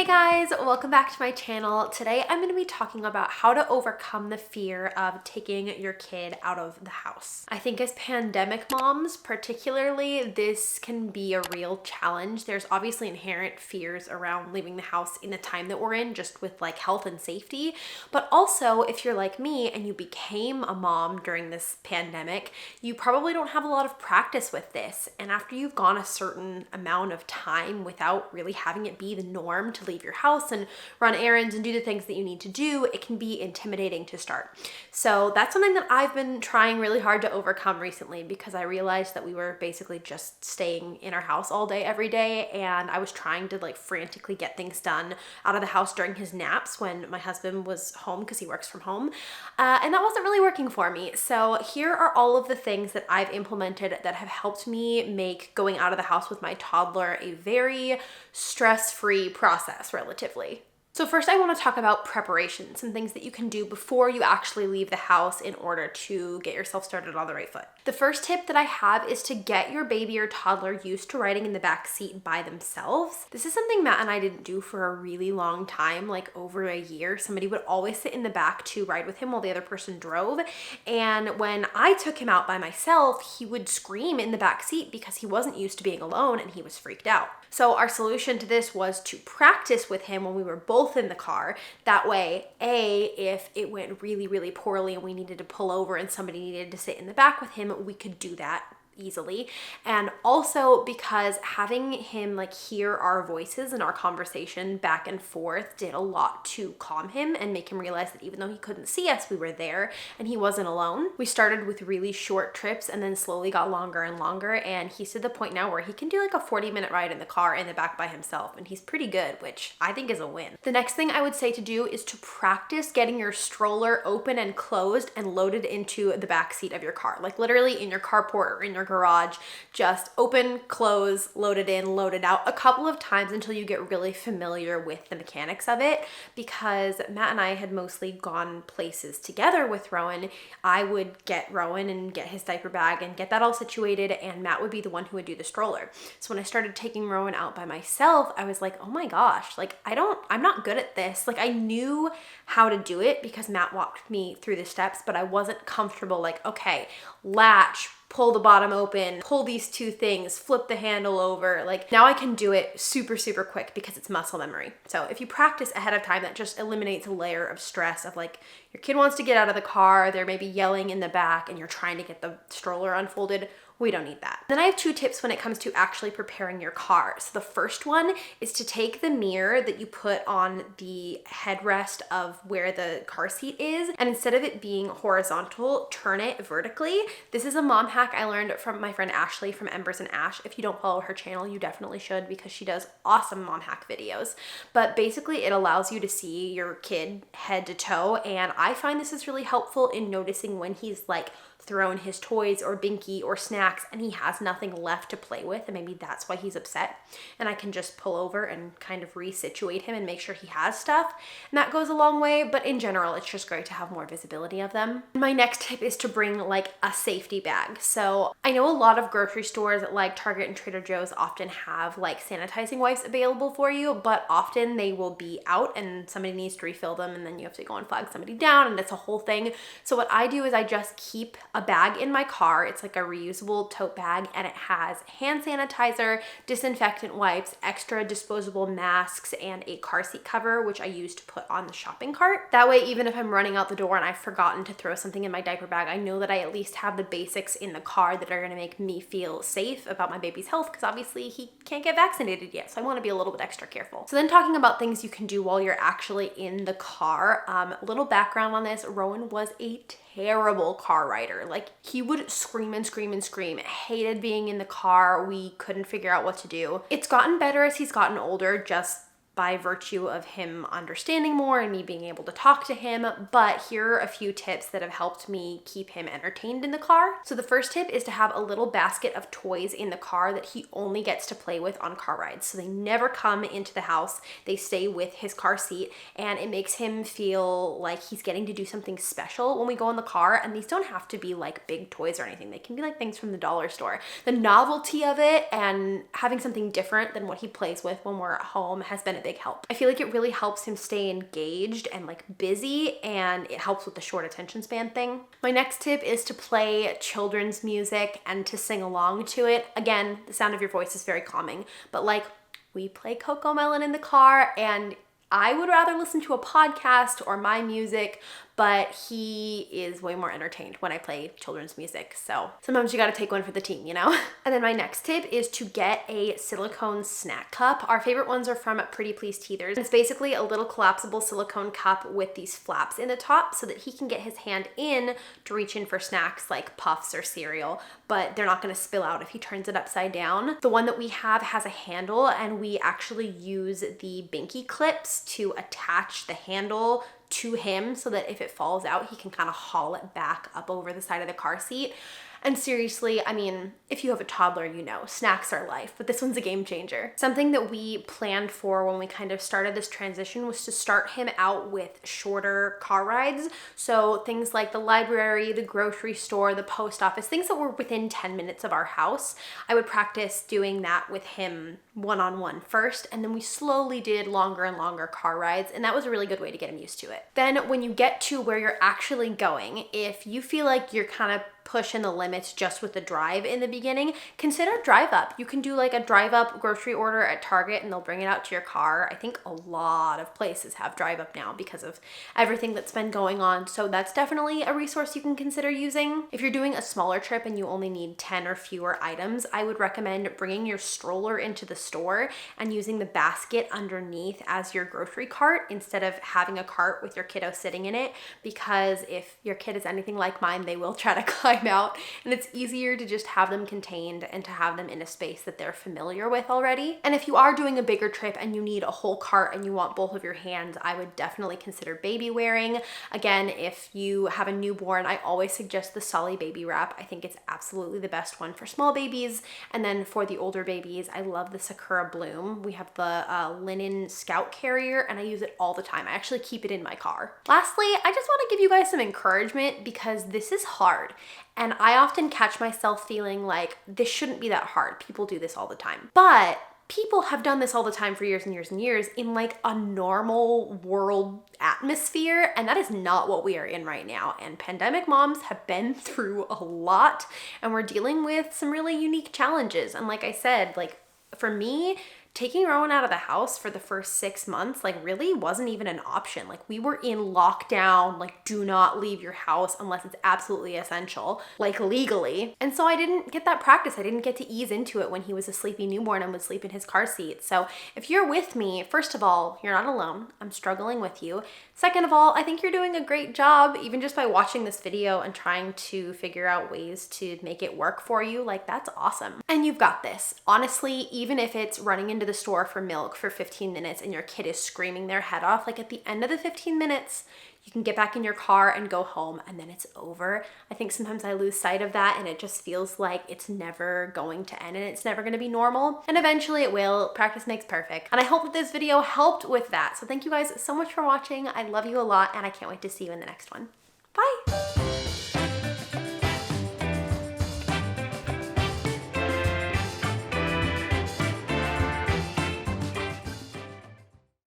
guys, welcome back to my channel. Today I'm going to be talking about how to overcome the fear of taking your kid out of the house. I think as pandemic moms particularly, this can be a real challenge. There's obviously inherent fears around leaving the house in the time that we're in, just with like health and safety. But also if you're like me and you became a mom during this pandemic, you probably don't have a lot of practice with this. And after you've gone a certain amount of time without really having it be the norm to leave your house and run errands and do the things that you need to do, it can be intimidating to start. So that's something that I've been trying really hard to overcome recently, because I realized that we were basically just staying in our house all day, every day, and I was trying to like frantically get things done out of the house during his naps when my husband was home because he works from home, and that wasn't really working for me. So here are all of the things that I've implemented that have helped me make going out of the house with my toddler a very stress-free process relatively. So first I want to talk about preparation, some things that you can do before you actually leave the house in order to get yourself started on the right foot. The first tip that I have is to get your baby or toddler used to riding in the back seat by themselves. This is something Matt and I didn't do for a really long time, like over a year. Somebody would always sit in the back to ride with him while the other person drove. And when I took him out by myself, he would scream in the back seat because he wasn't used to being alone and he was freaked out. So our solution to this was to practice with him when we were both in the car. That way, if it went really, really poorly and we needed to pull over and somebody needed to sit in the back with him, we could do that easily. And also because having him like hear our voices and our conversation back and forth did a lot to calm him and make him realize that even though he couldn't see us, we were there and he wasn't alone. We started with really short trips and then slowly got longer and longer, and he's to the point now where he can do like a 40-minute ride in the car in the back by himself, and he's pretty good, which I think is a win. The next thing I would say to do is to practice getting your stroller open and closed and loaded into the back seat of your car, like literally in your carport or in your garage. Just open, close, load it in, load it out a couple of times until you get really familiar with the mechanics of it. Because Matt and I had mostly gone places together with Rowan, I would get Rowan and get his diaper bag and get that all situated, and Matt would be the one who would do the stroller. So when I started taking Rowan out by myself, I was like, oh my gosh, like I'm not good at this. Like I knew how to do it because Matt walked me through the steps, but I wasn't comfortable like, okay, latch, pull the bottom open, pull these two things, flip the handle over. Like now I can do it super, super quick because it's muscle memory. So if you practice ahead of time, that just eliminates a layer of stress of like your kid wants to get out of the car, they're maybe yelling in the back and you're trying to get the stroller unfolded. We don't need that. Then I have two tips when it comes to actually preparing your car. So the first one is to take the mirror that you put on the headrest of where the car seat is, and instead of it being horizontal, turn it vertically. This is a mom hack I learned from my friend Ashley from Embers and Ash. If you don't follow her channel, you definitely should, because she does awesome mom hack videos. But basically it allows you to see your kid head to toe, and I find this is really helpful in noticing when he's like thrown his toys or binky or snacks and he has nothing left to play with, and maybe that's why he's upset, and I can just pull over and kind of resituate him and make sure he has stuff, and that goes a long way. But in general, it's just great to have more visibility of them. My next tip is to bring like a safety bag. So I know a lot of grocery stores like Target and Trader Joe's often have like sanitizing wipes available for you, but often they will be out and somebody needs to refill them, and then you have to go and flag somebody down, and it's a whole thing. So what I do is I just keep a bag in my car. It's like a reusable tote bag, and it has hand sanitizer, disinfectant wipes, extra disposable masks, and a car seat cover, which I use to put on the shopping cart. That way, even if I'm running out the door and I've forgotten to throw something in my diaper bag, I know that I at least have the basics in the car that are going to make me feel safe about my baby's health, because obviously he can't get vaccinated yet, so I want to be a little bit extra careful. So then talking about things you can do while you're actually in the car, a little background on this. Rowan was a terrible car rider. Like he would scream and scream and scream, hated being in the car. We couldn't figure out what to do. It's gotten better as he's gotten older, just by virtue of him understanding more and me being able to talk to him. But here are a few tips that have helped me keep him entertained in the car. So the first tip is to have a little basket of toys in the car that he only gets to play with on car rides. So they never come into the house, they stay with his car seat, and it makes him feel like he's getting to do something special when we go in the car. And these don't have to be like big toys or anything. They can be like things from the dollar store. The novelty of it and having something different than what he plays with when we're at home has been a big help. I feel like it really helps him stay engaged and like busy, and it helps with the short attention span thing. My next tip is to play children's music and to sing along to it. Again, the sound of your voice is very calming, but like we play Coco Melon in the car, and I would rather listen to a podcast or my music, but he is way more entertained when I play children's music. So sometimes you gotta take one for the team, you know? And then my next tip is to get a silicone snack cup. Our favorite ones are from Pretty Please Teethers. It's basically a little collapsible silicone cup with these flaps in the top so that he can get his hand in to reach in for snacks like puffs or cereal, but they're not gonna spill out if he turns it upside down. The one that we have has a handle, and we actually use the binky clips to attach the handle to him so that if it falls out, he can kind of haul it back up over the side of the car seat. And seriously, I mean, if you have a toddler, you know, snacks are life, but this one's a game changer. Something that we planned for when we kind of started this transition was to start him out with shorter car rides. So things like the library, the grocery store, the post office, things that were within 10 minutes of our house. I would practice doing that with him one-on-one first, and then we slowly did longer and longer car rides, and that was a really good way to get him used to it. Then when you get to where you're actually going, if you feel like you're kind of pushing the limits just with the drive in the beginning, consider drive up. You can do like a drive up grocery order at Target and they'll bring it out to your car. I think a lot of places have drive up now because of everything that's been going on. So that's definitely a resource you can consider using. If you're doing a smaller trip and you only need 10 or fewer items, I would recommend bringing your stroller into the store and using the basket underneath as your grocery cart instead of having a cart with your kiddo sitting in it, because if your kid is anything like mine, they will try to climb out, and it's easier to just have them contained and to have them in a space that they're familiar with already. And if you are doing a bigger trip and you need a whole cart and you want both of your hands, I would definitely consider baby wearing. Again, if you have a newborn, I always suggest the Solly baby wrap. I think it's absolutely the best one for small babies. And then for the older babies, I love the Sakura Bloom. We have the linen scout carrier, and I use it all the time. I actually keep it in my car. Lastly, I just want to give you guys some encouragement because this is hard. And I often catch myself feeling like this shouldn't be that hard. People do this all the time. But people have done this all the time for years and years and years in like a normal world atmosphere, and that is not what we are in right now. And pandemic moms have been through a lot, and we're dealing with some really unique challenges. And like I said, like for me, taking Rowan out of the house for the first 6 months, like really wasn't even an option. Like we were in lockdown, like do not leave your house unless it's absolutely essential, like legally. And so I didn't get that practice. I didn't get to ease into it when he was a sleepy newborn and would sleep in his car seat. So if you're with me, first of all, you're not alone. I'm struggling with you. Second of all, I think you're doing a great job, even just by watching this video and trying to figure out ways to make it work for you. Like that's awesome. And you've got this. Honestly, even if it's running into the store for milk for 15 minutes and your kid is screaming their head off, like at the end of the 15 minutes, you can get back in your car and go home, and then it's over. I think sometimes I lose sight of that, and it just feels like it's never going to end and it's never going to be normal. And eventually it will. Practice makes perfect. And I hope that this video helped with that. So thank you guys so much for watching. I love you a lot, and I can't wait to see you in the next one. Bye.